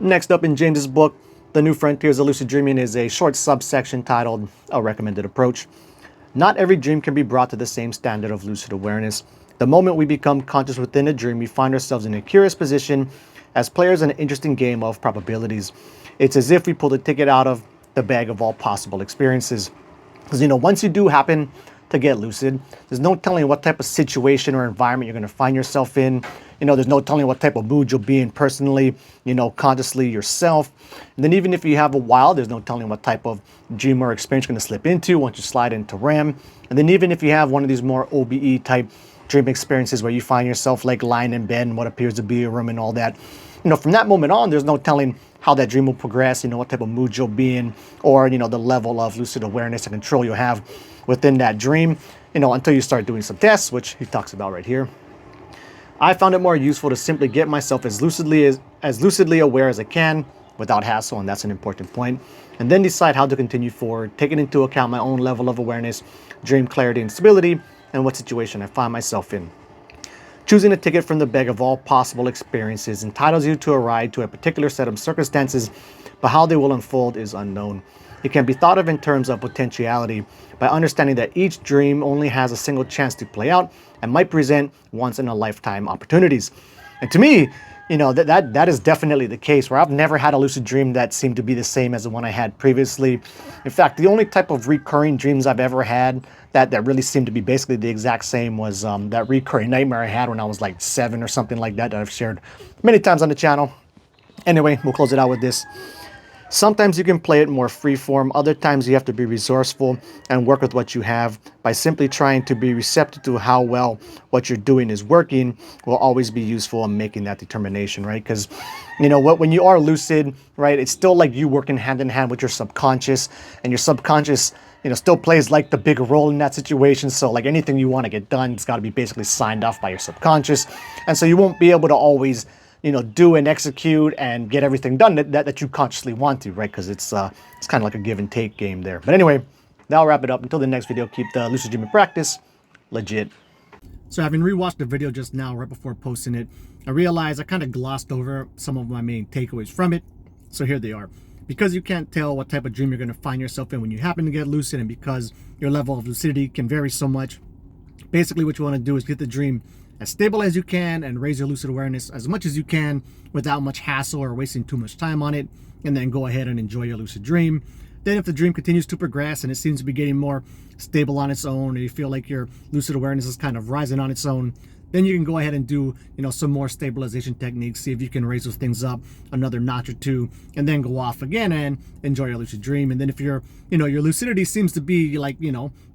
Next up in James's book, The New Frontiers of Lucid Dreaming, is a short subsection titled A Recommended Approach. Not every dream can be brought to the same standard of lucid awareness. The moment we become conscious within a dream, we find ourselves in a curious position as players in an interesting game of probabilities. It's as if we pulled a ticket out of the bag of all possible experiences. Because, once you do happen to get lucid, there's no telling what type of situation or environment you're going to find yourself in. There's no telling what type of mood you'll be in personally, consciously yourself. And then even if you have a while, there's no telling what type of dream or experience you're going to slip into once you slide into REM. And then even if you have one of these more OBE type dream experiences where you find yourself like lying in bed in what appears to be a room and all that, from that moment on, there's no telling how that dream will progress, what type of mood you'll be in, or, the level of lucid awareness and control you'll have within that dream, until you start doing some tests, which he talks about right here. I found it more useful to simply get myself as lucidly aware as I can without hassle, and that's an important point, and then decide how to continue forward, taking into account my own level of awareness, dream clarity and stability, and what situation I find myself in. Choosing a ticket from the bag of all possible experiences entitles you to a ride to a particular set of circumstances, but how they will unfold is unknown. It can be thought of in terms of potentiality by understanding that each dream only has a single chance to play out and might present once-in-a-lifetime opportunities. And to me, that is definitely the case, where I've never had a lucid dream that seemed to be the same as the one I had previously. In fact, the only type of recurring dreams I've ever had that really seemed to be basically the exact same was that recurring nightmare I had when I was like 7 or something like that I've shared many times on the channel. Anyway, we'll close it out with this. Sometimes you can play it more freeform, other times you have to be resourceful and work with what you have. By simply trying to be receptive to how well what you're doing is working will always be useful in making that determination, right? Because, when you are lucid, right, it's still like you working hand in hand with your subconscious, and your subconscious, still plays like the bigger role in that situation. So like anything you want to get done, it's got to be basically signed off by your subconscious. And so you won't be able to always do and execute and get everything done that you consciously want to, right? Because it's kind of like a give and take game there. But anyway, that'll wrap it up. Until the next video, keep the lucid dreaming practice legit. So having rewatched the video just now, right before posting it, I realized I kind of glossed over some of my main takeaways from it. So here they are. Because you can't tell what type of dream you're going to find yourself in when you happen to get lucid, and because your level of lucidity can vary so much, basically what you want to do is get the dream as stable as you can and raise your lucid awareness as much as you can without much hassle or wasting too much time on it, and then go ahead and enjoy your lucid dream. Then if the dream continues to progress and it seems to be getting more stable on its own, or you feel like your lucid awareness is kind of rising on its own, then you can go ahead and do some more stabilization techniques, see if you can raise those things up another notch or two, and then go off again and enjoy your lucid dream. And then if your lucidity seems to be like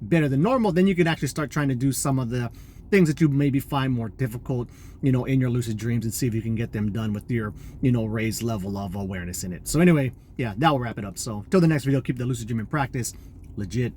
better than normal, then you can actually start trying to do some of the things that you maybe find more difficult in your lucid dreams, and see if you can get them done with your raised level of awareness in it. So anyway, yeah, that will wrap it up. So till the next video, keep the lucid dreaming practice legit.